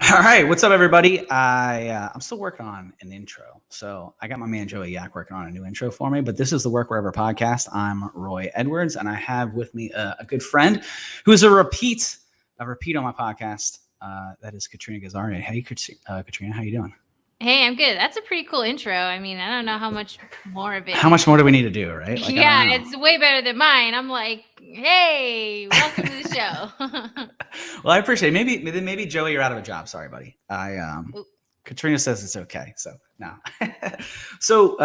All right, what's up, everybody? I'm still working on an intro, so I got my man Joey Yak working on a new intro for me. But this is the Work Wherever podcast. I'm Roy Edwards, and I have with me a good friend who is a repeat on my podcast. That is Katrina Ghazarian. Hey, Katrina, how you doing? Hey, I'm good. That's a pretty cool intro. I mean, I don't know how much more of it How needs much to more do we be. need to do, right? Like I don't Yeah, know. it's way better than mine. I'm like, hey, welcome to the show. Well, I appreciate it. Maybe Joey, you're out of a job. Sorry, buddy. Oop. Katrina says it's okay, so no. So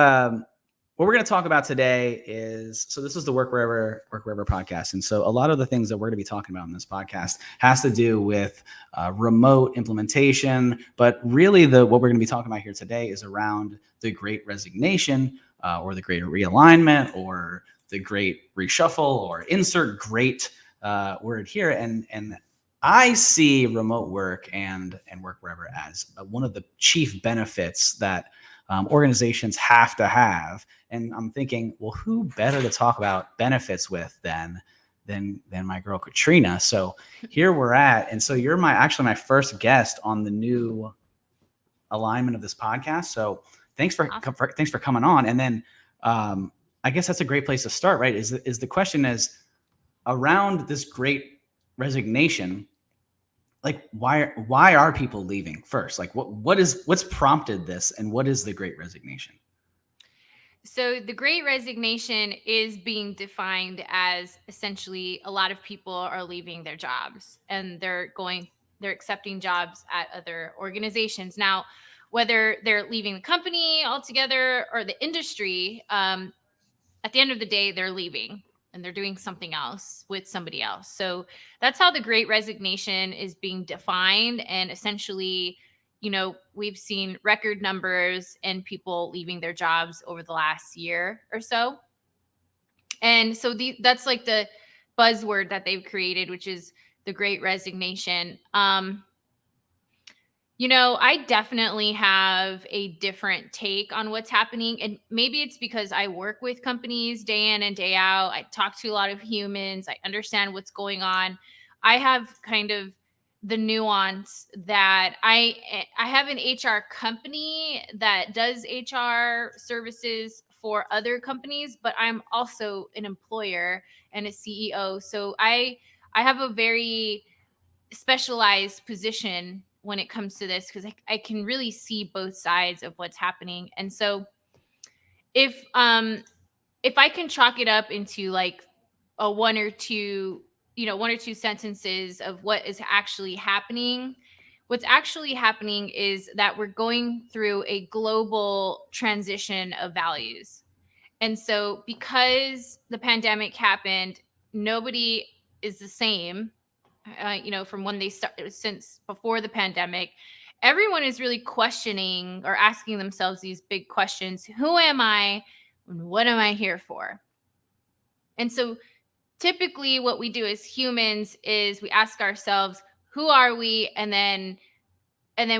what we're going to talk about today is this is the Work Wherever podcast, and so a lot of the things that we're going to be talking about in this podcast has to do with remote implementation, but really what we're going to be talking about here today is around the Great Resignation, or the Great Realignment, or the Great Reshuffle, or insert great word here, and I see remote work and work wherever as one of the chief benefits that organizations have to have. And I'm thinking, well, who better to talk about benefits with than my girl Katrina? So here we're at, and so you're my first guest on the new alignment of this podcast. So Awesome. thanks for coming on. And then I guess that's a great place to start, right? Is the question is around this Great Resignation, like why are people leaving first? Like what's prompted this, and what is the Great Resignation? So, the Great Resignation is being defined as essentially a lot of people are leaving their jobs and they're accepting jobs at other organizations. Now, whether they're leaving the company altogether or the industry, at the end of the day, they're leaving and they're doing something else with somebody else. So that's how the Great Resignation is being defined. And essentially, we've seen record numbers and people leaving their jobs over the last year or so. And so that's like the buzzword that they've created, which is the Great Resignation. I definitely have a different take on what's happening. And maybe it's because I work with companies day in and day out. I talk to a lot of humans. I understand what's going on. I have kind of the nuance that I have an HR company that does HR services for other companies, but I'm also an employer and a CEO. So I have a very specialized position when it comes to this because I can really see both sides of what's happening. And so if um if I can chalk it up into like a one or two sentences of what is actually happening, what's actually happening is that we're going through a global transition of values. And so because the pandemic happened, nobody is the same, from when they started since before the pandemic. Everyone is really questioning or asking themselves these big questions. Who am I? And what am I here for? And so typically what we do as humans is we ask ourselves, who are we? And then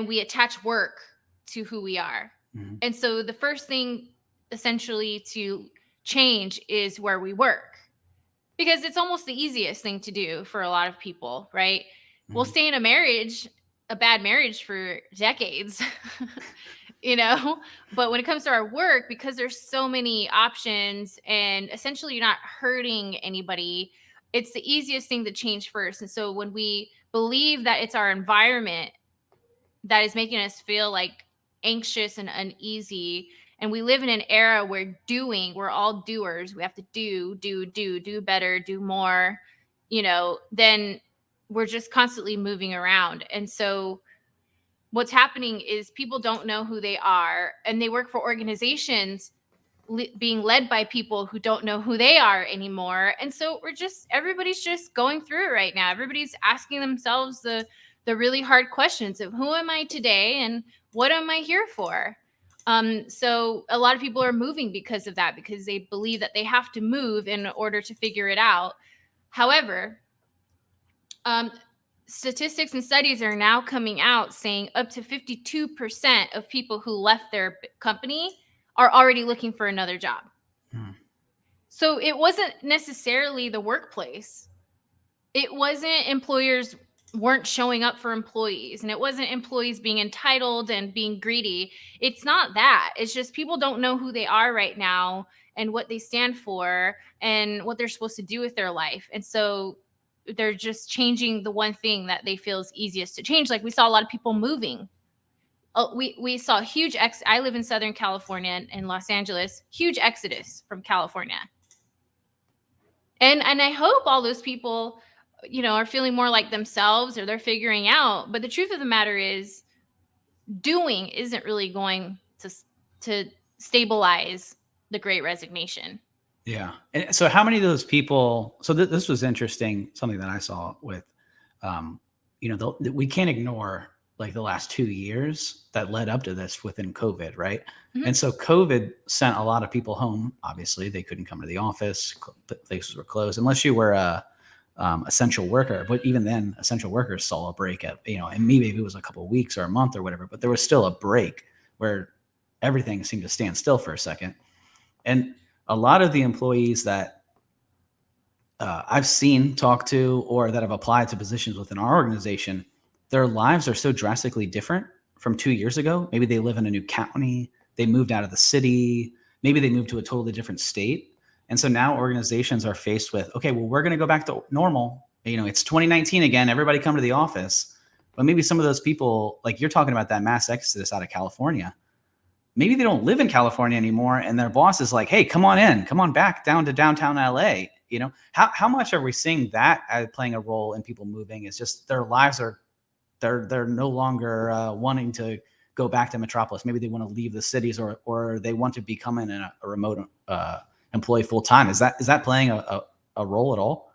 we attach work to who we are. Mm-hmm. And so the first thing essentially to change is where we work, because it's almost the easiest thing to do for a lot of people, right? We'll Mm-hmm. stay in a bad marriage for decades, but when it comes to our work, because there's so many options and essentially you're not hurting anybody, it's the easiest thing to change first. And so when we believe that it's our environment that is making us feel like anxious and uneasy, and we live in an era where we're all doers, we have to do better, do more, then we're just constantly moving around. And so what's happening is people don't know who they are, and they work for organizations being led by people who don't know who they are anymore. And so everybody's just going through it right now. Everybody's asking themselves the really hard questions of who am I today and what am I here for. So a lot of people are moving because of that, because they believe that they have to move in order to figure it out. However, um, statistics and studies are now coming out saying up to 52% of people who left their company are already looking for another job. Mm-hmm. So it wasn't necessarily the workplace. It wasn't employers weren't showing up for employees, and it wasn't employees being entitled and being greedy. It's not that. It's just people don't know who they are right now and what they stand for and what they're supposed to do with their life. And so they're just changing the one thing that they feel is easiest to change. Like we saw a lot of people moving. We saw a huge I live in Southern California in Los Angeles, huge exodus from California. And I hope all those people, are feeling more like themselves, or they're figuring out. But the truth of the matter is, doing isn't really going to stabilize the Great Resignation. Yeah. And so how many of those people, so this was interesting, something that I saw with, we can't ignore like the last 2 years that led up to this within COVID, right? Mhm. And so COVID sent a lot of people home. Obviously, they couldn't come to the office. Places were closed unless you were a essential worker. But even then, essential workers saw a break at, and maybe it was a couple of weeks or a month or whatever, but there was still a break where everything seemed to stand still for a second. And a lot of the employees that I've seen, talk to, or that have applied to positions within our organization, their lives are so drastically different from 2 years ago. Maybe they live in a new county, they moved out of the city, maybe they moved to a totally different state. And so now organizations are faced with, okay, well, we're going to go back to normal. It's 2019 again, everybody come to the office. But maybe some of those people, like you're talking about that mass exodus out of California, maybe they don't live in California anymore, and their boss is like, hey, come on back down to downtown LA. How much are we seeing that as playing a role in people moving? It's just their lives are, they're no longer wanting to go back to metropolis. Maybe they want to leave the cities, or they want to become in a remote employee full time. Is that playing a role at all?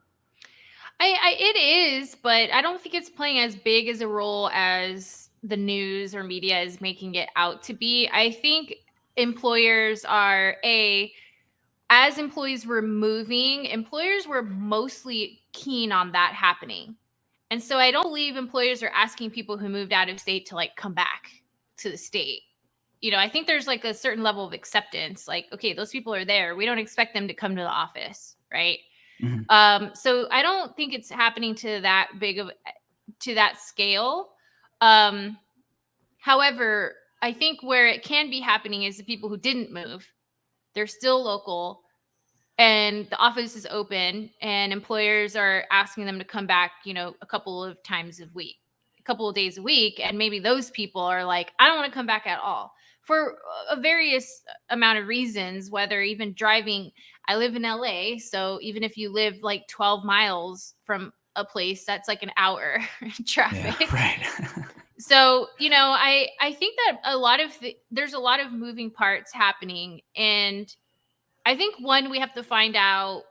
It is, but I don't think it's playing as big as a role as the news or media is making it out to be. I think employers are as employees were moving, employers were mostly keen on that happening. And so I don't believe employers are asking people who moved out of state to like come back to the state. I think there's like a certain level of acceptance. Like, okay, those people are there. We don't expect them to come to the office, right? Mm-hmm. So I don't think it's happening to that scale. However, I think where it can be happening is the people who didn't move. They're still local, and the office is open, and employers are asking them to come back, a couple of times a week, a couple of days a week. And maybe those people are like, I don't want to come back at all for a various amount of reasons, whether even driving. I live in LA. So even if you live like 12 miles from a place, that's like an hour in traffic. Yeah, right. So, I think that there's a lot of moving parts happening. And I think one, we have to find out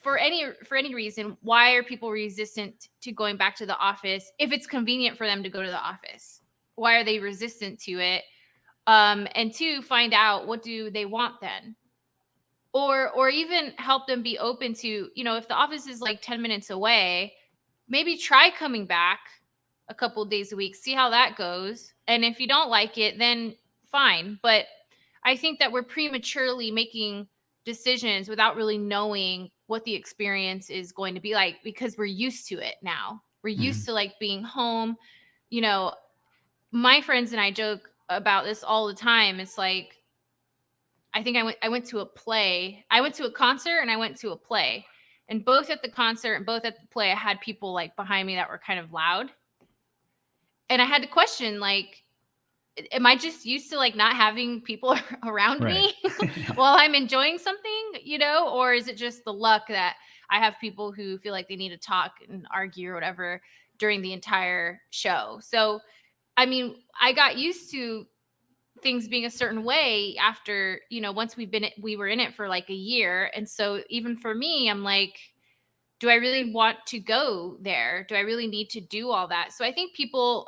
for any reason, why are people resistant to going back to the office if it's convenient for them to go to the office? Why are they resistant to it? And two, find out what do they want then, or even help them be open to, if the office is like 10 minutes away, maybe try coming back a couple days a week, see how that goes. And if you don't like it, then fine. But I think that we're prematurely making decisions without really knowing what the experience is going to be like, because we're used to it now. We're used to like being home. You know, my friends and I joke about this all the time. It's like, I think I went to a play. I went to a concert and I went to a play. And both at the concert and both at the play, I had people like behind me that were kind of loud. And I had to question, like, am I just used to like not having people around Right. me while I'm enjoying something, or is it just the luck that I have people who feel like they need to talk and argue or whatever during the entire show? So, I mean, I got used to things being a certain way after, once we were in it for like a year. And so even for me, I'm like, do I really want to go there? Do I really need to do all that? So I think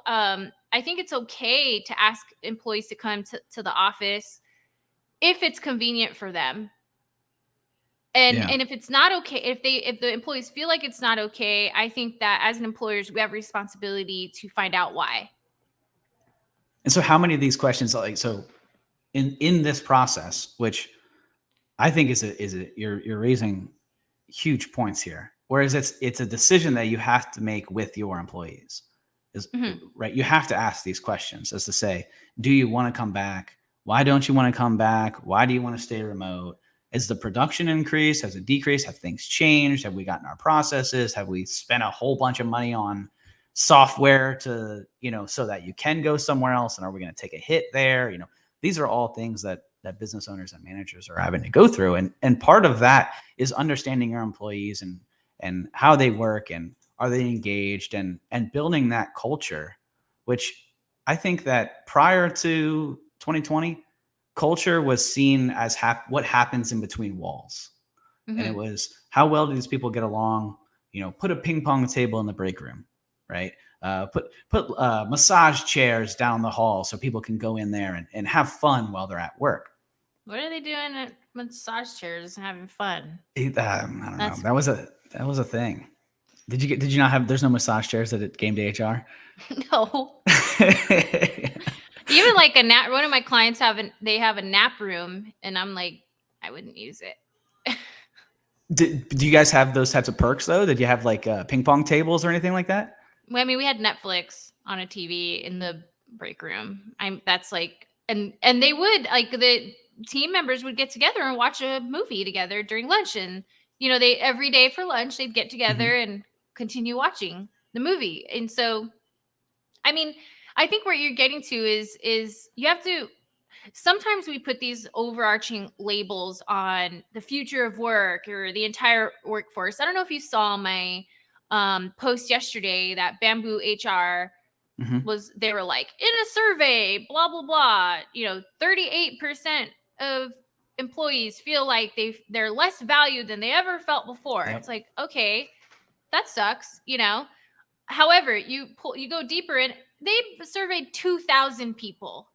I think it's okay to ask employees to come to the office if it's convenient for them. Yeah. And if it's not okay, if the employees feel like it's not okay, I think that as an employers, we have responsibility to find out why. And so how many of these questions, like, so in this process, which I think you're raising huge points here. Whereas it's a decision that you have to make with your employees. Mhm. Right? You have to ask these questions as to say, do you want to come back? Why don't you want to come back? Why do you want to stay remote? Is the production increased? Has it decreased? Have things changed? Have we gotten our processes? Have we spent a whole bunch of money on software to, so that you can go somewhere else? And are we going to take a hit there? These are all things that business owners and managers are having to go through. And part of that is understanding your employees and how they work and are they engaged and building that culture, which I think that prior to 2020, culture was seen as what happens in between walls. And it Mhm. was, how well do these people get along? Put a ping pong table in the break room, right? Put massage chairs down the hall so people can go in there and have fun while they're at work. What are they doing at massage chairs and having fun? I don't know. That's That was a thing. Did you not have? There's no massage chairs at Game Day HR. no. Even like a nap. One of my clients have a nap room, and I'm like, I wouldn't use it. Do you guys have those types of perks though? Did you have like ping pong tables or anything like that? Well, I mean, we had Netflix on a TV in the break room. That's like, and they would like the team members would get together and watch a movie together during lunch, and they every day for lunch they'd get together Mm-hmm. and continue watching the movie. And so, I mean, I think where you're getting to is you have to. Sometimes we put these overarching labels on the future of work or the entire workforce. I don't know if you saw my post yesterday that Bamboo HR Mm-hmm. they were like, in a survey, blah, blah, blah, 38% of employees feel like they're less valued than they ever felt before. It's Yep. like, okay, that sucks. However, you go deeper and they surveyed 2,000 people.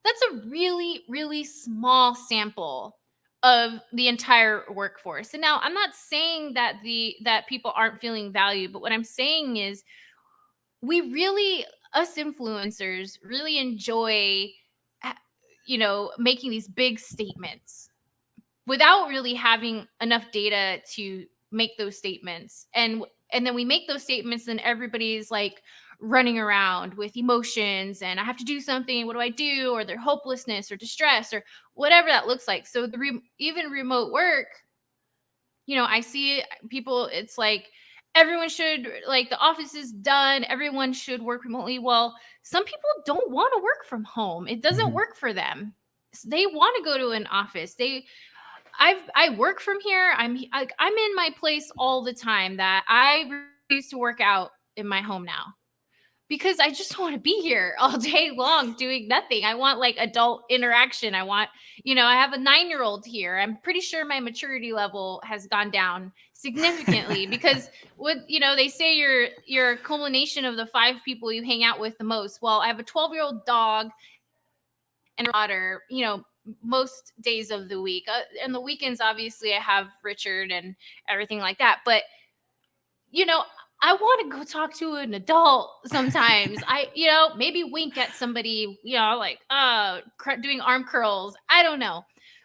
That's a really, really small sample of the entire workforce. And now I'm not saying that people aren't feeling valued, but what I'm saying is we really, us influencers really enjoy making these big statements without really having enough data to make those statements. And then we make those statements and everybody's like running around with emotions and I have to do something, what do I do, or their hopelessness or distress or whatever that looks like. So even remote work, I see people, it's like everyone should, like, the office is done, everyone should work remotely. Well, some people don't want to work from home. It doesn't Mm-hmm. work for them. They want to go to an office. I work from here. I'm in my place all the time that I refuse to work out in my home now because I just want to be here all day long doing nothing. I want like adult interaction. I have a 9-year-old here. I'm pretty sure my maturity level has gone down significantly because they say you're a culmination of the 5 people you hang out with the most. Well, I have a 12-year-old dog and a daughter, most days of the week. And the weekends, obviously, I have Richard and everything like that. But, you know, I want to go talk to an adult sometimes. Maybe wink at somebody, like doing arm curls. I don't know.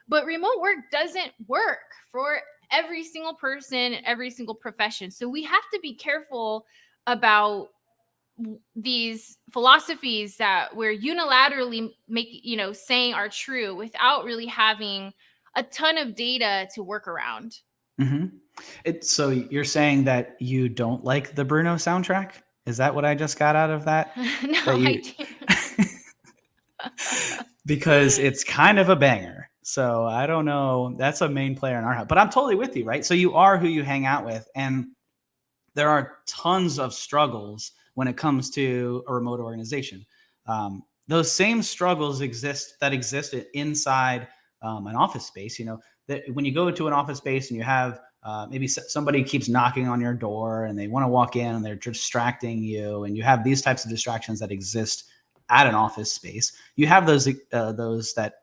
But remote work doesn't work for every single person, every single profession. So we have to be careful about these philosophies that we're unilaterally saying are true without really having a ton of data to work around. Mm-hmm. So you're saying that you don't like the Bruno soundtrack? Is that what I just got out of that? No, That I you do. because it's kind of a banger. So I don't know. That's a main player in our house. But I'm totally with you, right? So you are who you hang out with. And there are tons of struggles when it comes to a remote organization. Those same struggles exist inside an office space. That when you go into an office space and you have maybe somebody keeps knocking on your door and they want to walk in and they're distracting you, and you have these types of distractions that exist at an office space. You have those that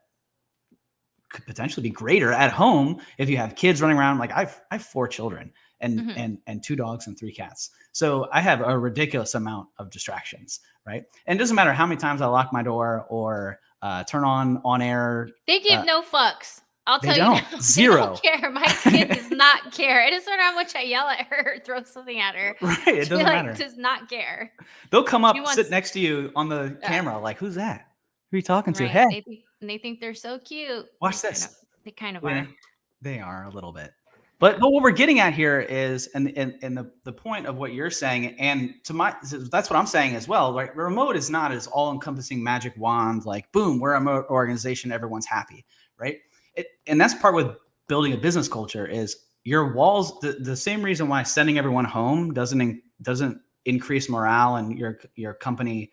could potentially be greater at home if you have kids running around. Like I have 4 children and Mhm. and 2 dogs and 3 cats. So I have a ridiculous amount of distractions, right? And it doesn't matter how many times I lock my door or turn on air. They give no fucks. I'll They tell you now, don't. they don't Zero. care. My kid does not care. It doesn't matter how much I yell at her or throw something at her. Right. It She doesn't like matter. does not care. They'll come She up, sit wants next to you on the camera, like, who's that? Who are you talking to? right. Hey, They think they're so cute. watch this. They kind of You are. know, they are a little bit. But what we're getting at here is, and the point of what you're saying, and that's what I'm saying as well. Right, remote is not as all encompassing magic wand, like boom, we're a remote organization, everyone's happy, right? And that's part with building a business culture is your walls. The same reason why sending everyone home doesn't increase morale and your company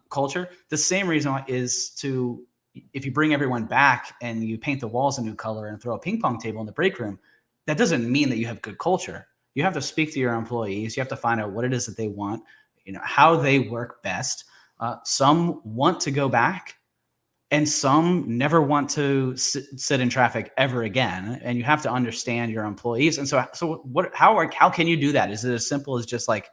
culture. The same reason why is to if you bring everyone back and you paint the walls a new color and throw a ping pong table in the break room, that doesn't mean that you have good culture. You have to speak to your employees. You have to find out what it is that they want, how they work best. Some want to go back and some never want to sit in traffic ever again. And you have to understand your employees. And so how can you do that? Is it as simple as just like,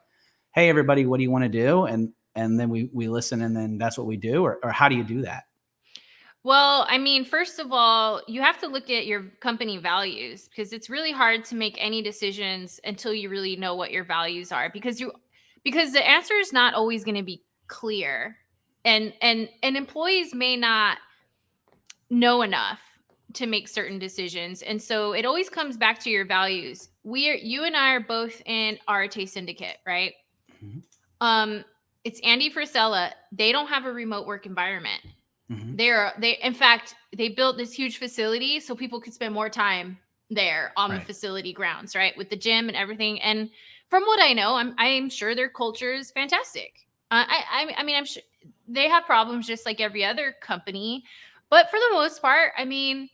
hey, everybody, what do you want to do? And then we listen and then that's what we do, or how do you do that? Well, I mean, first of all, you have to look at your company values because it's really hard to make any decisions until you really know what your values are because the answer is not always going to be clear. And employees may not know enough to make certain decisions. And so it always comes back to your values. You and I are both in RTA Syndicate, right? Mhm. It's Andy Frisella. They don't have a remote work environment. Mhm. In fact, they built this huge facility so people could spend more time there on the Right. facility grounds, right? With the gym and everything. And from what I know, I'm sure their culture is fantastic. I mean, I'm sure they have problems just like every other company, but for the most part, I mean,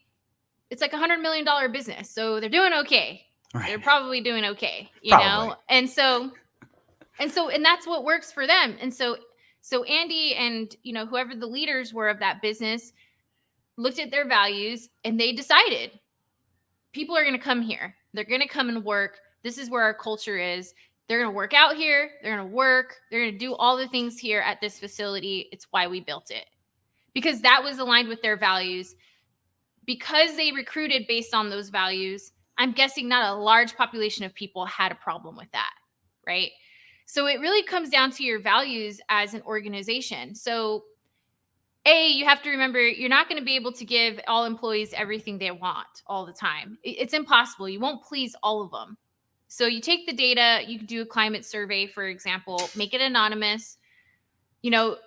it's like $100 million business, so they're doing okay. Right. They're probably doing okay, Probably. and that's what works for them. And so Andy and whoever the leaders were of that business looked at their values and they decided people are going to come here. They're going to come and work. This is where our culture is. They're going to work out here. They're going to work. They're going to do all the things here at this facility. It's why we built it, because that was aligned with their values. Because they recruited based on those values, I'm guessing not a large population of people had a problem with that, right? So it really comes down to your values as an organization. So you have to remember you're not going to be able to give all employees everything they want all the time. It's impossible. You won't please all of them. So you take the data, you can do a climate survey, for example, make it anonymous,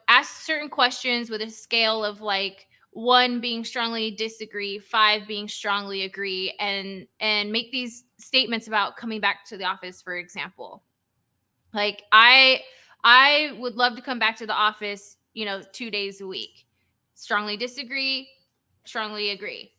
ask certain questions with a scale of like 1 being strongly disagree, 5 being strongly agree, and make these statements about coming back to the office, for example. Like I would love to come back to the office, 2 days a week. Strongly disagree, strongly agree.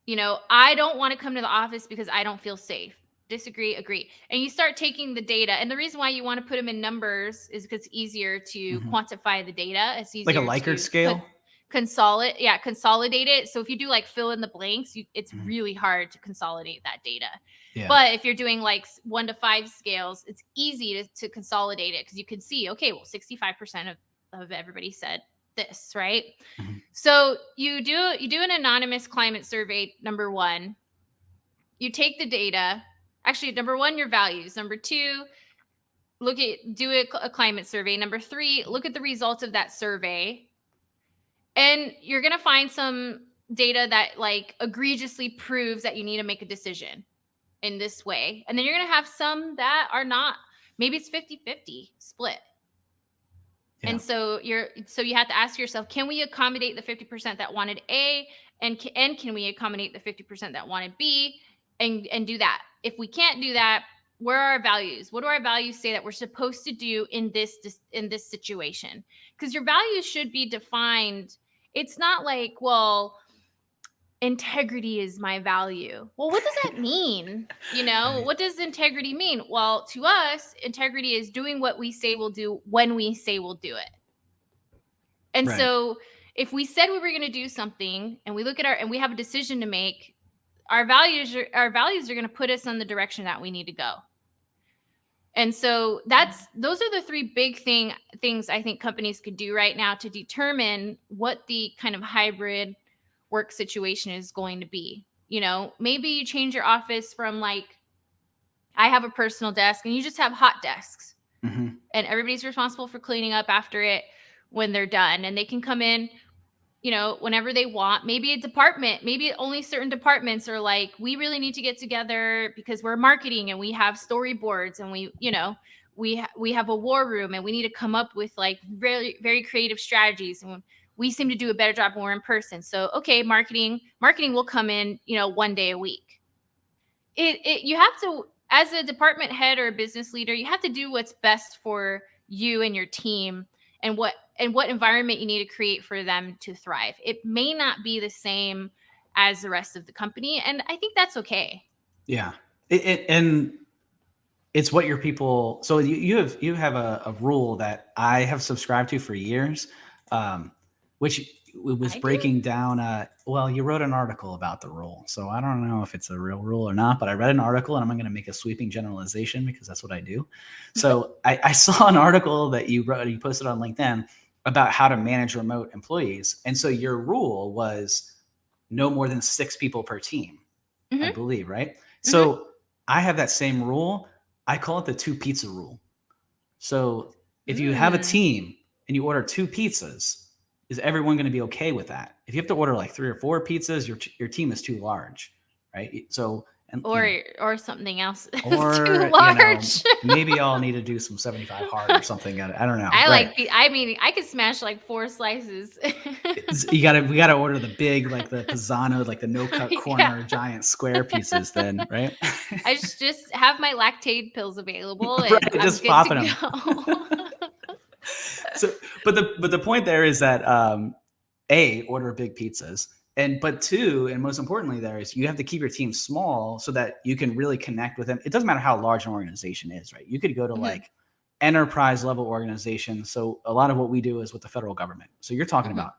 I don't want to come to the office because I don't feel safe. Disagree, agree. And you start taking the data. And the reason why you want to put them in numbers is because it's easier to Mhm. quantify the data. It's Like a easier Likert to scale. consolidate it. So if you do like fill in the blanks, it's Mhm. really hard to consolidate that data. Yeah. But if you're doing like 1 to 5 scales, it's easy to consolidate it because you can see, okay, well, 65% of everybody said this, right? Mhm. So you do an anonymous climate survey. Number 1, you take the data. Actually, number 1, your values. Number 2, do a climate survey. Number 3, look at the results of that survey, and you're gonna find some data that like egregiously proves that you need to make a decision in this way. And then you're going to have some that are not. Maybe it's 50-50 split. Yeah. And so you have to ask yourself, can we accommodate the 50% that wanted A, and can we accommodate the 50% that wanted B, and do that? If we can't do that, where are our values? What do our values say that we're supposed to do in this situation? Because your values should be defined. It's not like, well, integrity is my value. Well, what does that mean? Right. What does integrity mean? Well, to us, integrity is doing what we say we'll do when we say we'll do it. And Right. so if we said we were going to do something and we look at and we have a decision to make, our values are going to put us in the direction that we need to go. And so those are the 3 big things I think companies could do right now to determine what the kind of hybrid work situation is going to be. Maybe you change your office from like, I have a personal desk and you just have hot desks, Mm-hmm. and everybody's responsible for cleaning up after it when they're done, and they can come in whenever they want. Maybe a department, maybe only certain departments are like, we really need to get together because we're marketing and we have storyboards, and we have a war room, and we need to come up with like very, very creative strategies. And we seem to do a better job when we're in person. So, okay, marketing will come in, one day a week. You have to, as a department head or a business leader, you have to do what's best for you and your team, and what environment you need to create for them to thrive. It may not be the same as the rest of the company, and I think that's okay. Yeah. And it's what your people. So you have a rule that I have subscribed to for years, which was I do. breaking down. Well, you wrote an article about the rule, so I don't know if it's a real rule or not. But I read an article, and I'm going to make a sweeping generalization because that's what I do. So I saw an article that you wrote, you posted on LinkedIn about how to manage remote employees, and so your rule was no more than 6 people per team, I Mm-hmm. believe, right? Mm-hmm. So I have that same rule. I call it the 2 pizza rule. So if you have a team and you order 2 pizzas, is everyone going to be okay with that? If you have to order like 3 or 4 pizzas, your team is too large, right? So, and Or something else is too or large. maybe y'all need to do some 75 hard or something. I don't know, I right? I mean, I could smash like 4 slices. We gotta order the big, like the Pisano, like the no cut Yeah. corner giant square pieces, then, right? I just have my lactate pills available, and Right, I'm just good to popping them. go. So, but the point there is that order big pizzas, but two, and most importantly, there is you have to keep your team small so that you can really connect with them. It doesn't matter how large an organization is, right? You could go to Mhm. like enterprise level organizations. So a lot of what we do is with the federal government. So you're talking Mhm. about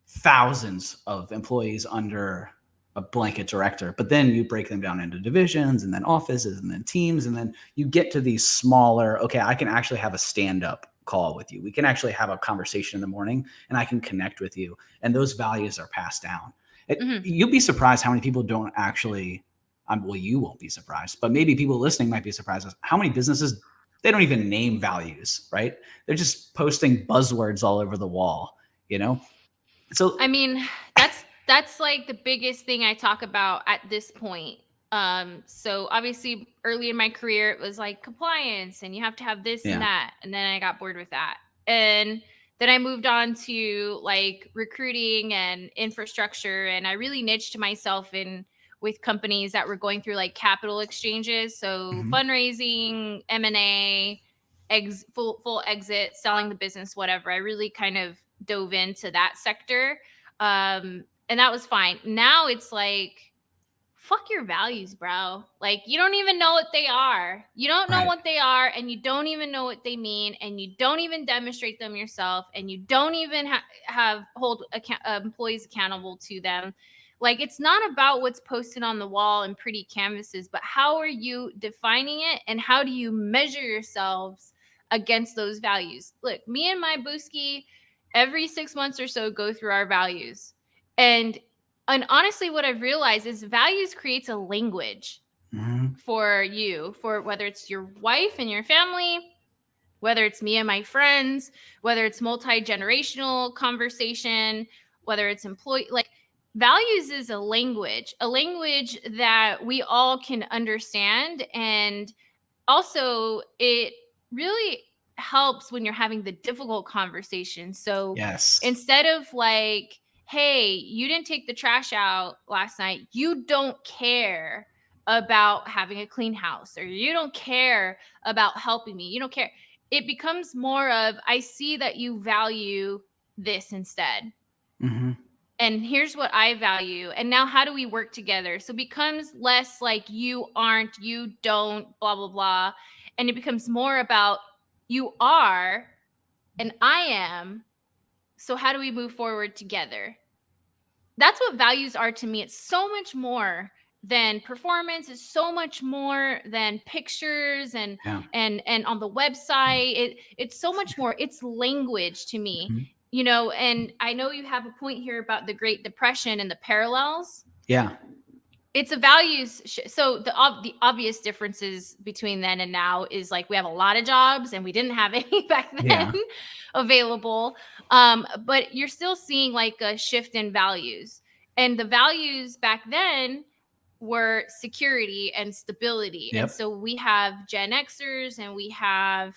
thousands of employees under a blanket director, but then you break them down into divisions and then offices and then teams, and then you get to these smaller, okay, I can actually have a stand-up call with you. We can actually have a conversation in the morning and I can connect with you. And those values are passed down. Mhm. You'll be surprised how many people don't actually, well, you won't be surprised, but maybe people listening might be surprised at how many businesses, they don't even name values, right? They're just posting buzzwords all over the wall, you know? So I mean, that's like the biggest thing I talk about at this point. So obviously early in my career it was like compliance and you have to have this and yeah. that, and then I got bored with that. And then I moved on to like recruiting and infrastructure, and I really niched myself in with companies that were going through like capital exchanges, so Mhm. fundraising, M&A, full exit, selling the business, whatever. I really kind of dove into that sector. And that was fine. Now it's like, fuck your values, bro. Like, you don't even know what they are. You don't know Right. what they are, and you don't even know what they mean, and you don't even demonstrate them yourself, and you don't even have hold employees accountable to them. Like, it's not about what's posted on the wall and pretty canvases, but how are you defining it, and how do you measure yourselves against those values? Look, me and my booski every 6 months or so go through our values, and honestly, what I've realized is values creates a language Mhm. for you, for whether it's your wife and your family, whether it's me and my friends, whether it's multi-generational conversation, whether it's employee, like, values is a language that we all can understand. And also it really helps when you're having the difficult conversation. So Yes. instead of like, hey, you didn't take the trash out last night, you don't care about having a clean house, or you don't care about helping me, you don't care. It becomes more of, I see that you value this instead, Mhm. and here's what I value. And now how do we work together? So it becomes less like you aren't, you don't, blah, blah, blah. And it becomes more about you are and I am. So how do we move forward together? That's what values are to me. It's so much more than performance. It's so much more than pictures Yeah. and on the website. It's so much more. It's language to me. Mhm. and I know you have a point here about the Great Depression and the parallels. Yeah. It's a values. So the obvious differences between then and now is like we have a lot of jobs and we didn't have any back then Yeah. available. But you're still seeing like a shift in values. And the values back then were security and stability. And Yep. so we have Gen Xers and we have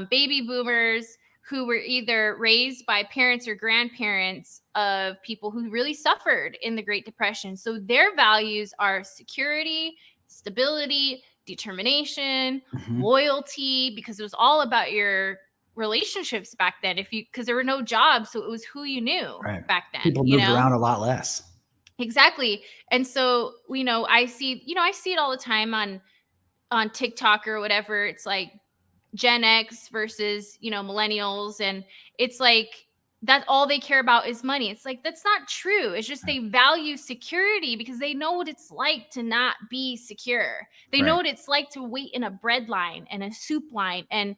baby boomers who were either raised by parents or grandparents of people who really suffered in the Great Depression. So their values are security, stability, determination, Mhm. loyalty, because it was all about your relationships back then. Because there were no jobs, so it was who you knew Right. back then, People moved around a lot less. Exactly. And so, I see it all the time on TikTok or whatever. It's like Gen X versus, millennials, and it's like that's all they care about is money. It's like that's not true. It's just Right. they value security because they know what it's like to not be secure. They know Right. what it's like to wait in a bread line and a soup line and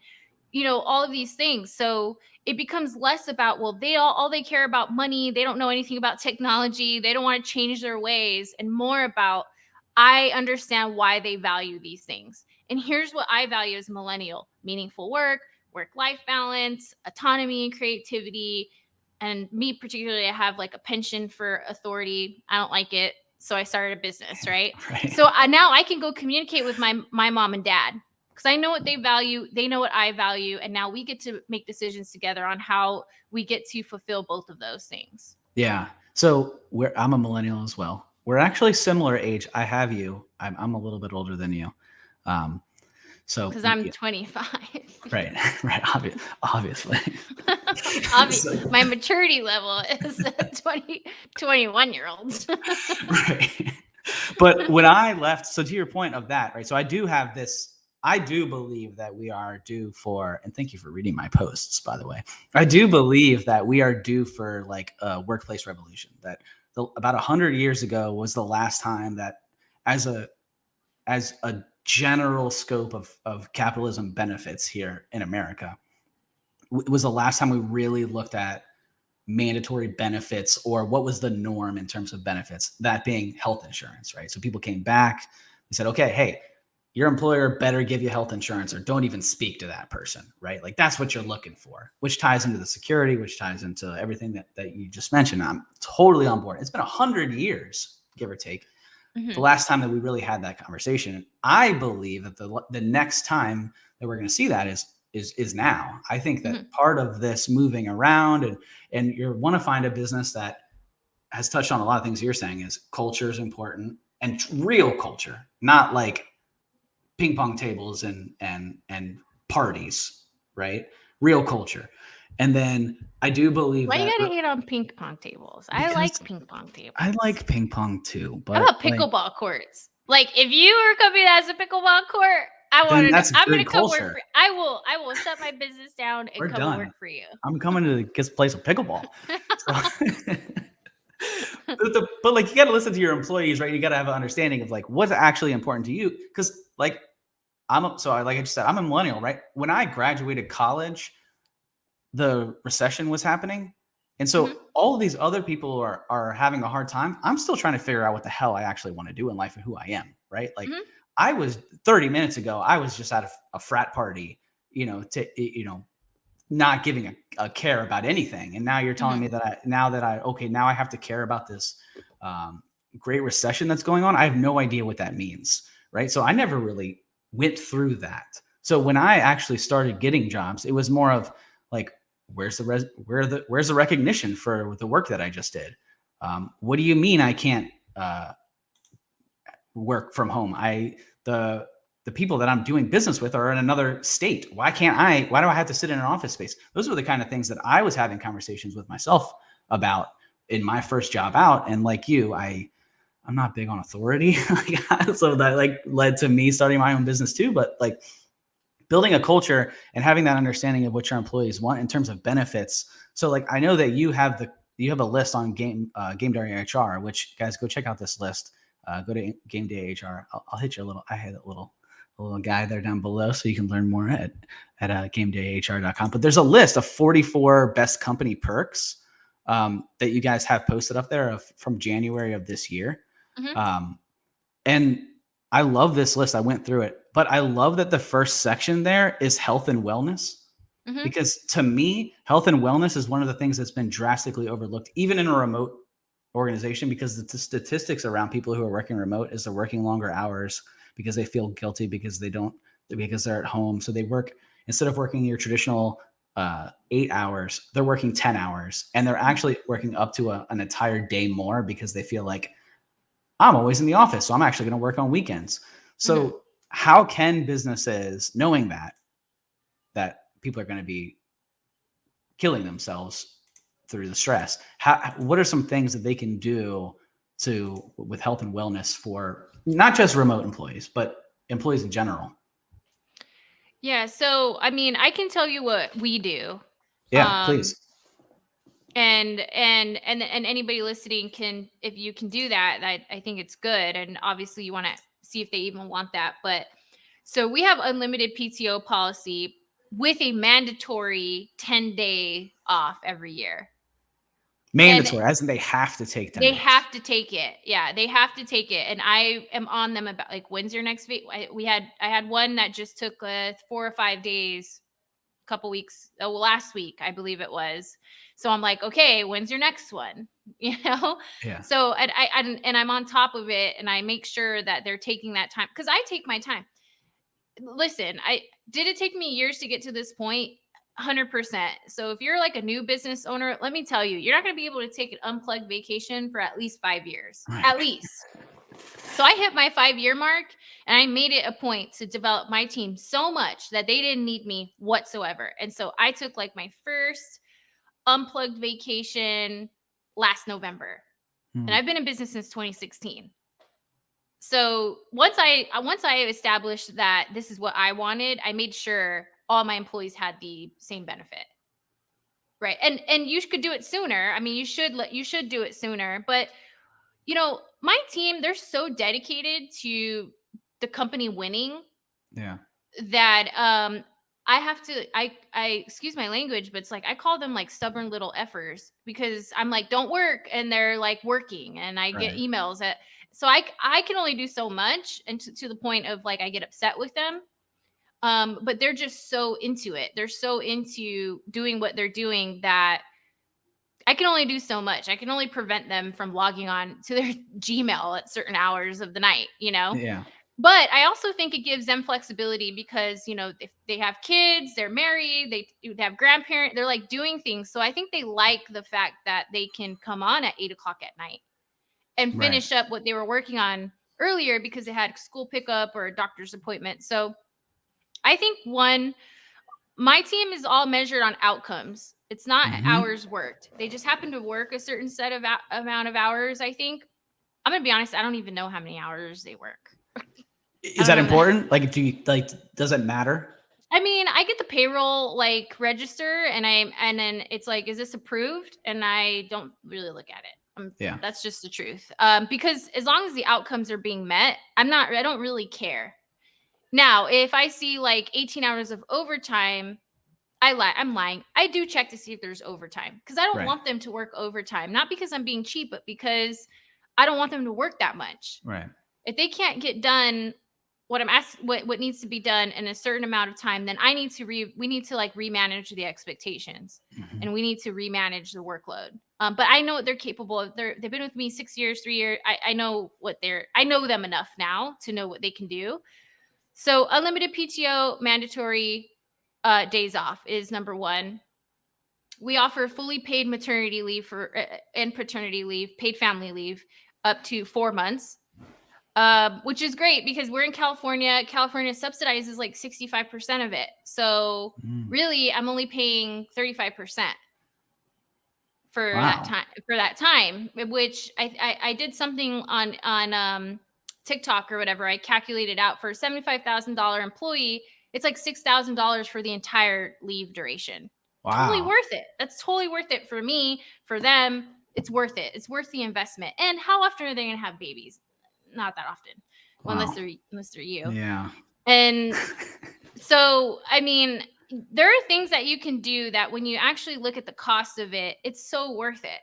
all of these things. So it becomes less about, well, all they care about money. They don't know anything about technology. They don't want to change their ways, and more about, I understand why they value these things. And here's what I value as a millennial: meaningful work life balance, autonomy and creativity. And me particularly, I have like a penchant for authority. I don't like it. So I started a business, right? Right. So now I can go communicate with my mom and dad because I know what they value. They know what I value. And now we get to make decisions together on how we get to fulfill both of those things. Yeah. So I'm a millennial as well. We're actually similar age. I have you. I'm a little bit older than you. So Because I'm 25. right, right. Obviously. So, My maturity level is 21-year-olds. right. But when I left, so to your point of that, right? So I do have this. I do believe that we are due for, and thank you for reading my posts, by the way. I do believe that we are due for like a workplace revolution. That about 100 years ago was the last time that, as a general scope of capitalism benefits here in America, it was the last time we really looked at mandatory benefits or what was the norm in terms of benefits, that being health insurance, right? So people came back, they said, okay, hey, your employer better give you health insurance or don't even speak to that person, right? Like that's what you're looking for, which ties into the security, which ties into everything that you just mentioned. I'm totally on board. It's been 100 years, give or take, the last time that we really had that conversation. I believe that the next time that we're going to see that is now. I think that part of this moving around and you want to find a business that has touched on a lot of things you're saying is culture is important and real culture, not like ping pong tables and parties, right? Real culture. And then I do believe Why you that gotta hate on ping pong tables? I because like ping pong tables. I like ping pong too, How but about pickleball courts? Like, if you were a company that has a pickleball court, I want then to know. that's I'm good gonna come work culture. for. I will shut my business down and We're come done. work for you. I'm coming to this place with pickleball. So, but like you got to listen to your employees, right? You got to have an understanding of like what's actually important to you. Because like like I just said, I'm a millennial, right? When I graduated college, the recession was happening, and so all of these other people are having a hard time. I'm still trying to figure out what the hell I actually want to do in life and who I am, right? Like I was 30 minutes ago, I was just at a frat party, not giving a care about anything. And now you're telling me that now I have to care about this great recession that's going on. I have no idea what that means. Right. So I never really went through that. So when I actually started getting jobs, it was more of like, where's the recognition for the work that I just did? What do you mean I can't work from home? The people that I'm doing business with are in another state. Why do I have to sit in an office space? Those were the kind of things that I was having conversations with myself about in my first job out. And like you, I'm not big on authority. So that like led to me starting my own business too. But like building a culture and having that understanding of what your employees want in terms of benefits. So like, I know that you have a list on Game Day HR, which guys, go check out this list. Go to Game Day HR. I'll hit you I had a little little guide there down below, so you can learn more at gamedayhr.com. But there's a list of 44 best company perks that you guys have posted up there from January of this year. Mm-hmm. And I love this list. I went through it, but I love that the first section there is health and wellness, Mm-hmm. because to me, health and wellness is one of the things that's been drastically overlooked, even in a remote organization, because the statistics around people who are working remote is they're working longer hours because they feel guilty because they're at home. So they work, instead of working your traditional 8 hours, they're working 10 hours, and they're actually working up to an entire day more because they feel like, I'm always in the office, so I'm actually going to work on weekends. So Mm-hmm. how can businesses, knowing that people are going to be killing themselves through the stress, what are some things that they can do with health and wellness for not just remote employees, but employees in general? Yeah. So, I mean, I can tell you what we do. Yeah, Um, please. and anybody listening can, if you can do that, I think it's good. And obviously you want to see if they even want that. But so we have unlimited PTO policy with a mandatory 10-day off every year. And Mandatory, as in they have to take 10 they days. have to take it. Yeah, they have to take it. And I am on them about, like, when's your next week? I had one that just took 4 or 5 days, couple weeks, last week, I believe it was. So I'm like, okay, when's your next one? You know? Yeah. So and I'm on top of it, and I make sure that they're taking that time, because I take my time. Listen, I did it take me years to get to this point? 100%. So if you're like a new business owner, let me tell you, you're not going to be able to take an unplugged vacation for at least 5 years, Right. at least. So I hit my 5-year mark, and I made it a point to develop my team so much that they didn't need me whatsoever. And so I took like my first unplugged vacation last November. And I've been in business since 2016. So once I established that this is what I wanted, I made sure all my employees had the same benefit. Right. And you could do it sooner. I mean, you should do it sooner, but my team, they're so dedicated to the company winning Yeah. that I have to I excuse my language, but it's like I call them like stubborn little effers, because I'm like, don't work, and they're like working, and I get Right. emails at, so I can only do so much, and to the point of like I get upset with them. But they're just so into it. They're so into doing what they're doing that I can only do so much. I can only prevent them from logging on to their Gmail at certain hours of the night, you know? Yeah. But I also think it gives them flexibility because, if they have kids, they're married, they have grandparents, they're like doing things. So I think they like the fact that they can come on at 8 o'clock at night and Right. finish up what they were working on earlier because they had school pickup or a doctor's appointment. So I think my team is all measured on outcomes. It's not Mm-hmm. hours worked. They just happen to work a certain set of amount of hours, I think. I'm going to be honest, I don't even know how many hours they work. I Is don't that know that. important? Like, does it matter? I mean, I get the payroll like register, and then it's like, is this approved? And I don't really look at it. Yeah. That's just the truth. Because as long as the outcomes are being met, I don't really care. Now, if I see like 18 hours of overtime, I'm lying. I do check to see if there's overtime, because I don't Right. want them to work overtime, not because I'm being cheap, but because I don't want them to work that much. Right. If they can't get done what I'm asking, what needs to be done in a certain amount of time, then we need to like remanage the expectations, Mm-hmm. and we need to remanage the workload. But I know what they're capable of. They've been with me 6 years, 3 years. I know them enough now to know what they can do. So unlimited PTO, mandatory days off is number one. We offer fully paid maternity leave and paternity leave, paid family leave, up to 4 months, which is great because we're in California. California subsidizes like 65% of it. So Mm. really, I'm only paying 35% Wow. for that time, which I did something on TikTok or whatever. I calculated out for a $75,000 employee, it's like $6,000 for the entire leave duration. Totally Wow. worth it. That's totally worth it for me, for them. It's worth it. It's worth the investment. And how often are they going to have babies? Not that often, Wow. unless they're you. Yeah. And so, I mean, there are things that you can do that when you actually look at the cost of it, it's so worth it.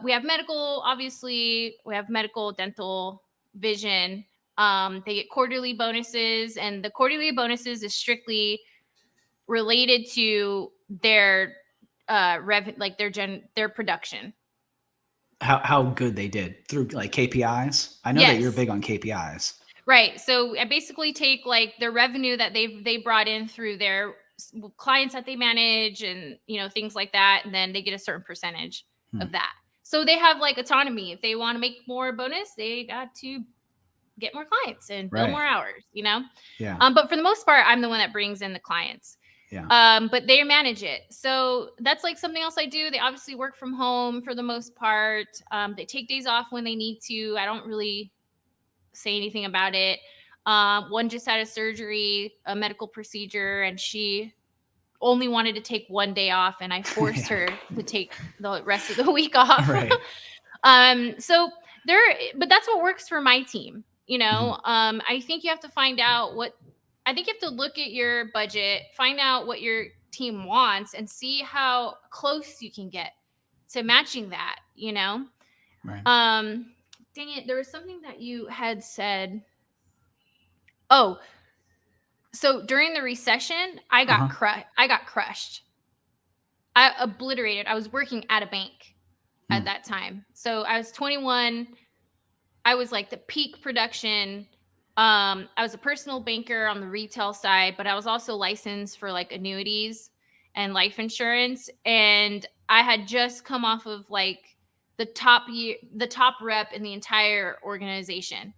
We have medical, obviously, we have medical, dental, vision. They get quarterly bonuses, and the quarterly bonuses is strictly related to their like their production. How good they did through like KPIs. I know that you're Yes. big on KPIs. Right. So I basically take like the revenue that they brought in through their clients that they manage, and things like that, and then they get a certain percentage Hmm. of that. So they have like autonomy. If they want to make more bonus, they got to get more clients and bill Right. more hours. Yeah. But for the most part, I'm the one that brings in the clients. Yeah. But they manage it. So that's like something else I do. They obviously work from home for the most part. They take days off when they need to. I don't really say anything about it. One just had a surgery, a medical procedure, and she only wanted to take one day off, and I forced Yeah. her to take the rest of the week off. Right. So there, but that's what works for my team. Mhm. I think you have to find out what. I think you have to look at your budget, find out what your team wants, and see how close you can get to matching that. Right. Um, Dang it, there was something that you had said. Oh, so during the recession, Uh-huh. I got crushed. I obliterated. I was working at a bank at Hmm. that time. So I was 21. I was like the peak production. I was a personal banker on the retail side, but I was also licensed for like annuities and life insurance. And I had just come off of like the top rep in the entire organization.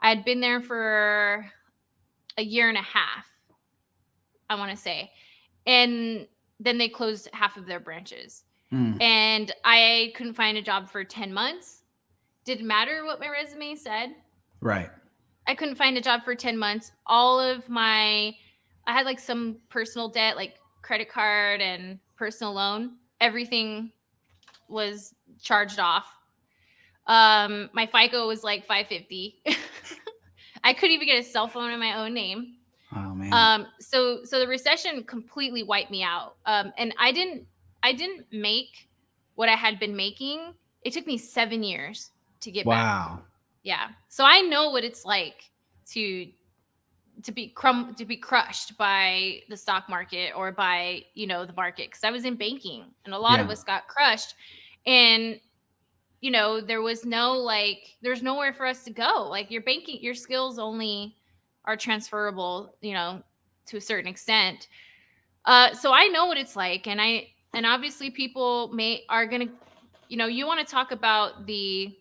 I had been there for a year and a half, I want to say. And then they closed half of their branches. Mm. And I couldn't find a job for 10 months. Didn't matter what my resume said. Right. I couldn't find a job for 10 months. I had like some personal debt, like credit card and personal loan. Everything was charged off. My FICO was like 550. I couldn't even get a cell phone in my own name. Oh man. So the recession completely wiped me out. And I didn't make what I had been making. It took me 7 years to get back. Wow. Yeah. So I know what it's like to to be crushed by the stock market or by, the market, cuz I was in banking and a lot of Yeah. us got crushed. And there's nowhere for us to go. Like your skills only are transferable, to a certain extent. So I know what it's like, and obviously people are gonna, you want to talk about the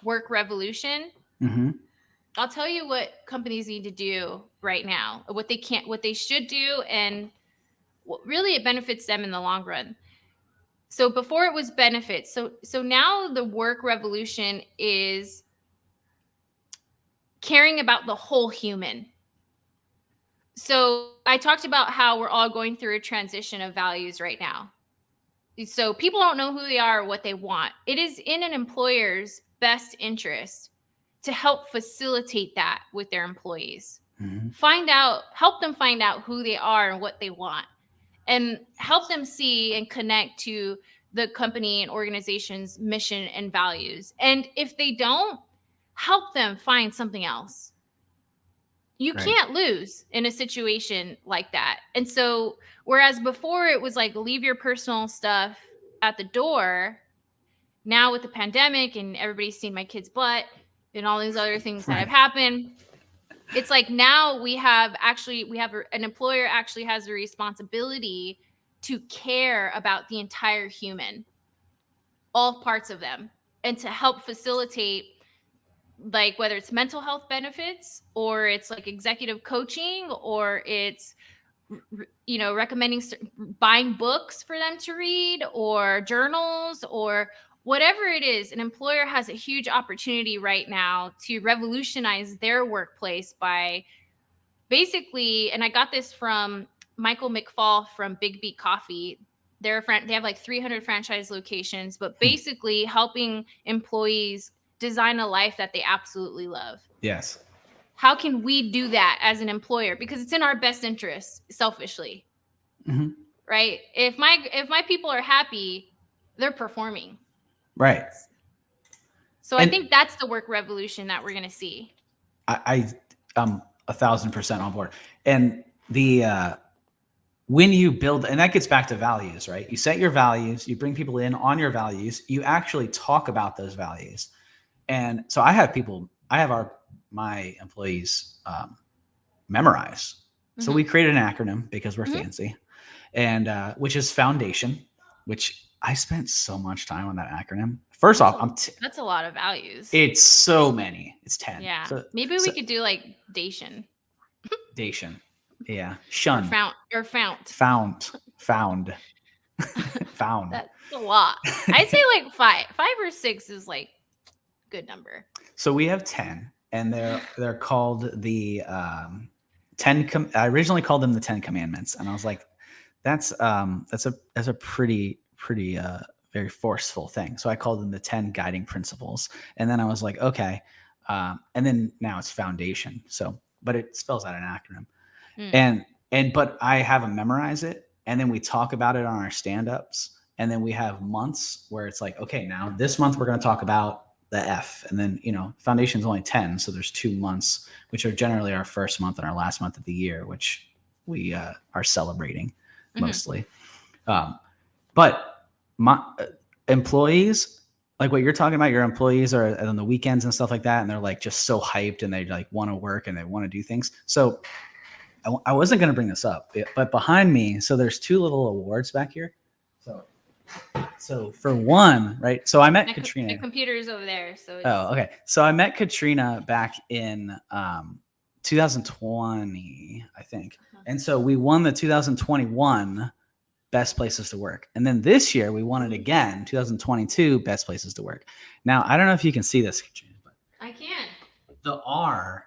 work revolution. Mm-hmm. I'll tell you what companies need to do right now, what they should do, and what really it benefits them in the long run. So before it was benefits. So now the work revolution is caring about the whole human. So I talked about how we're all going through a transition of values right now. So people don't know who they are or what they want. It is in an employer's best interest to help facilitate that with their employees. Mm-hmm. Help them find out who they are and what they want, and help them see and connect to the company and organization's mission and values. And if they don't, help them find something else. You Great. can't lose in a situation like that. And so, whereas before it was like leave your personal stuff at the door, now with the pandemic and everybody's seen my kid's butt and all these other things that have Right. happened, it's like now an employer actually has a responsibility to care about the entire human, all parts of them, and to help facilitate, like, whether it's mental health benefits or it's like executive coaching or it's recommending buying books for them to read or journals or whatever it is. An employer has a huge opportunity right now to revolutionize their workplace by basically, and I got this from Michael McFall from Big Beat Coffee. They have like 300 franchise locations, but Hmm. basically helping employees design a life that they absolutely love. Yes. how can we do that as an employer? Because it's in our best interest, selfishly, right? If my people are happy, they're performing. Right. So I And think that's the work revolution that we're going to see. I'm 1,000% on board. And when you build, and that gets back to values, right? You set your values, you bring people in on your values, you actually talk about those values. And so I have my employees memorize. So we created an acronym because we're fancy, and which is foundation, which I spent so much time on that acronym. First off, that's a lot of values. It's so many. It's 10. Yeah. So, maybe we could do like Dation. Dation. Yeah. Shun. Or fount. Found. That's a lot. I'd say like 5 or 6 is like a good number. So we have 10, and they're called the 10. I originally called them the 10 Commandments, and I was like, that's a pretty very forceful thing. So I called them the 10 Guiding Principles, and then I was like, okay, and then now it's foundation. So, but it spells out an acronym, but I have them memorize it, and then we talk about it on our stand-ups, and then we have months where it's like, okay, now this month we're going to talk about the F, and then foundation's only 10, so there's 2 months, which are generally our first month and our last month of the year, which we are celebrating mostly. But my employees, like what you're talking about, your employees are on the weekends and stuff like that, and they're like just so hyped, and they like want to work and they want to do things. So I wasn't going to bring this up, but behind me, so there's 2 little awards back here. So for one, right? So I met Katrina. The computer's over there. So okay. So I met Katrina back in 2020, I think. And so we won the 2021 Best Places to Work. And then this year we won it again, 2022 Best Places to Work. Now, I don't know if you can see this, Katrina, but I can. The R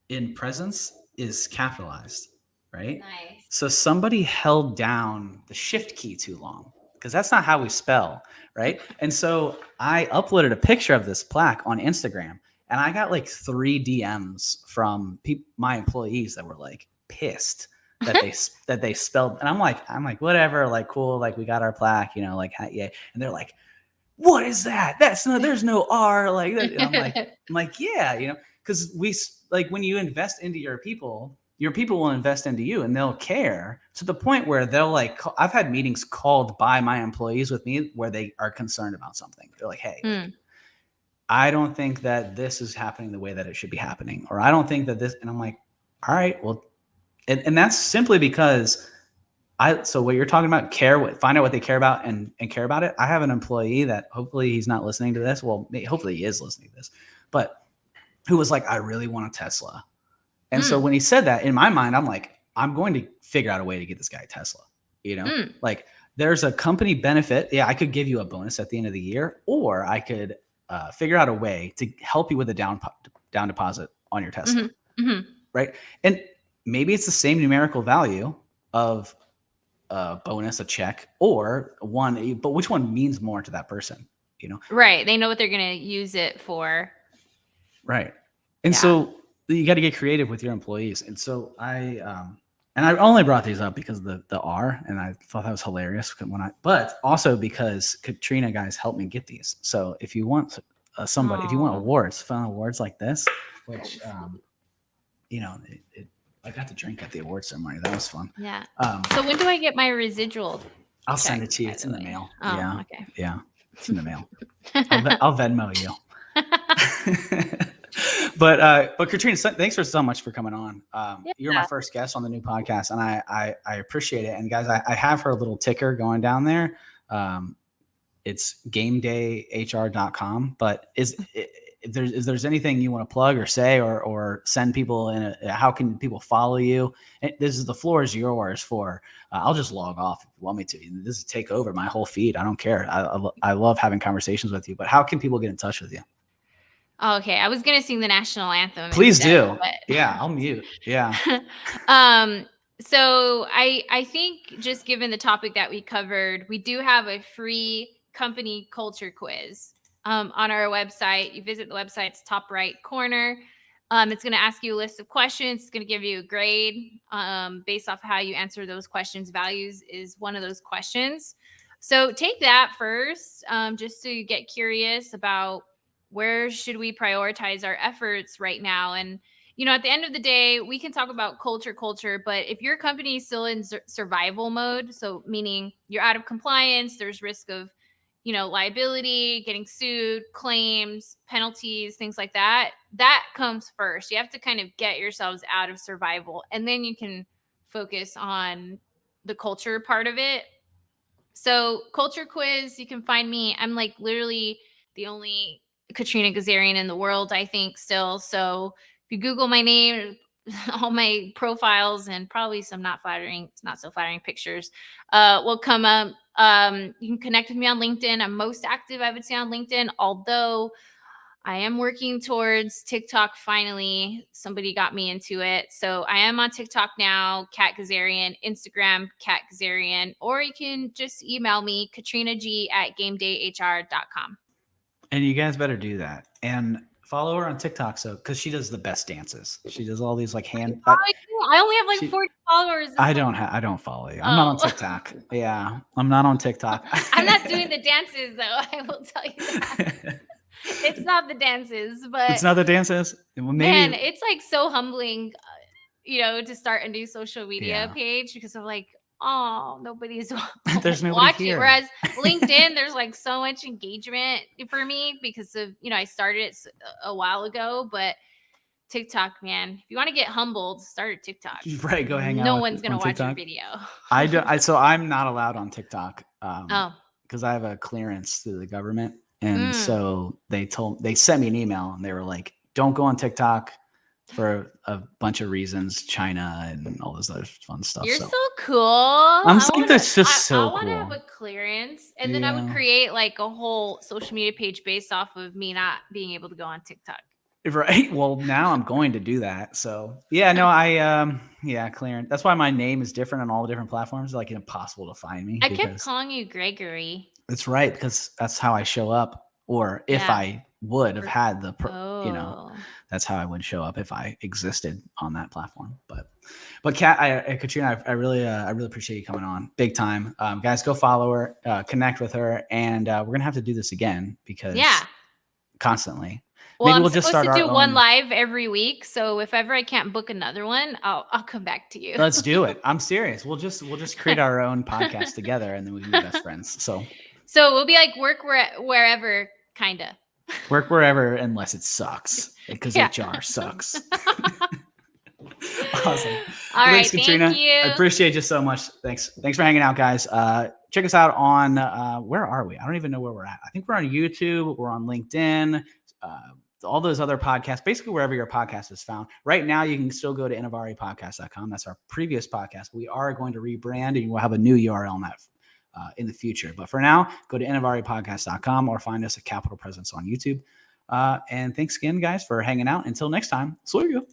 in presence is capitalized, right? Nice. So somebody held down the shift key too long, because that's not how we spell, right? And so I uploaded a picture of this plaque on Instagram, and I got like 3 DMs from my employees that were like pissed that they spelled. And I'm like, whatever, like cool, like we got our plaque, like yeah. And they're like, what is that? There's no R like that. And I'm like, yeah, because we like when you invest into your people will invest into you, and they'll care to the point where they'll like, I've had meetings called by my employees with me where they are concerned about something. They're like, hey, I don't think that this is happening the way that it should be happening. Or I don't think that this, and I'm like, all right, well, and that's simply because so what you're talking about, find out what they care about and care about it. I have an employee that hopefully he's not listening to this. Well, hopefully he is listening to this, but who was like, I really want a Tesla. And so when he said that, in my mind, I'm like, I'm going to figure out a way to get this guy a Tesla. Like there's a company benefit. Yeah, I could give you a bonus at the end of the year, or I could figure out a way to help you with a down deposit on your Tesla. Right. And maybe it's the same numerical value of a bonus, a check, or one, but which one means more to that person? Right. They know what they're going to use it for. Right. And so you got to get creative with your employees. And so I only brought these up because of the R, and I thought that was hilarious but also because Katrina guys helped me get these. So if you want if you want awards, fun awards like this, which, I got to drink at the award ceremony. That was fun. Yeah. So when do I get my residual? I'll send it to you. It's in the mail. Oh, yeah. Okay. Yeah. It's in the mail. I'll Venmo you. But Katrina, thanks so much for coming on. You're my first guest on the new podcast, and I appreciate it. And guys, I have her little ticker going down there. It's gamedayhr.com. But if there's anything you want to plug or say or send people in, how can people follow you? The floor is yours for. I'll just log off if you want me to. This is take over my whole feed. I don't care. I love having conversations with you. But how can people get in touch with you? Okay, I was gonna sing the national anthem. Please do. Yeah, I'll mute. Yeah. So I think just given the topic that we covered, we do have a free company culture quiz on our website. You visit the website's top right corner. It's going to ask you a list of questions. It's going to give you a grade based off how you answer those questions. Values is one of those questions. So take that first, just to get curious about where should we prioritize our efforts right now. And, at the end of the day, we can talk about culture, but if your company is still in survival mode, so meaning you're out of compliance, there's risk of liability, getting sued, claims, penalties, things like that. That comes first. You have to kind of get yourselves out of survival, and then you can focus on the culture part of it. So, culture quiz, you can find me. I'm like literally the only Katrina Ghazarian in the world, I think, still. So, if you Google my name, all my profiles and probably some not so flattering pictures will come up. You can connect with me on LinkedIn. I'm most active, I would say, on LinkedIn, although I am working towards TikTok. Finally, somebody got me into it. So I am on TikTok now, Kat Ghazarian, Instagram, Kat Ghazarian, or you can just email me, katrinag@gamedayhr.com. And you guys better do that. And follow her on TikTok, because she does the best dances. She does all these like hand. I only have like 40 followers. I don't follow you. I'm not on TikTok. Yeah, I'm not on TikTok. I'm not doing the dances though. I will tell you that. It's not the dances, but it's not the dances. Well, maybe, man, it's like so humbling, to start a new social media page because I'm like, oh, nobody's there's nobody watching. here. Whereas LinkedIn, there's like so much engagement for me because of, I started it a while ago, but TikTok, man, if you want to get humbled, start a TikTok. Right, go hang out. No one's gonna watch your video. So I'm not allowed on TikTok. Because I have a clearance through the government, and so they sent me an email, and they were like, "Don't go on TikTok for a bunch of reasons, China and all this other fun stuff." You're so cool. I think that's just so cool. I want to have a clearance, and then I would create like a whole social media page based off of me not being able to go on TikTok. Right. Well, now I'm going to do that. So clearance. That's why my name is different on all the different platforms. Like, impossible to find me. I kept calling you Gregory. That's right, because that's how I show up. Or if I would have had the, that's how I would show up if I existed on that platform. But Katrina, I really appreciate you coming on, big time. Guys, go follow her, connect with her, and we're gonna have to do this again because constantly. Well, maybe we'll just start to do one live every week. So if ever I can't book another one, I'll come back to you. Let's do it. I'm serious. We'll just create our own podcast together, and then we can be best friends. So we'll be like work wherever, kinda. Work wherever, unless it sucks, because HR sucks. Awesome. All right, Katrina. Thank you. I appreciate you so much. Thanks for hanging out, guys. Check us out on where are we? I don't even know where we're at. I think we're on YouTube. We're on LinkedIn. All those other podcasts, basically wherever your podcast is found. Right now, you can still go to innovaripodcast.com. That's our previous podcast. We are going to rebrand, and we'll have a new URL on that in the future. But for now, go to innovaripodcast.com or find us at Capital Presence on YouTube. And thanks again, guys, for hanging out. Until next time, see you.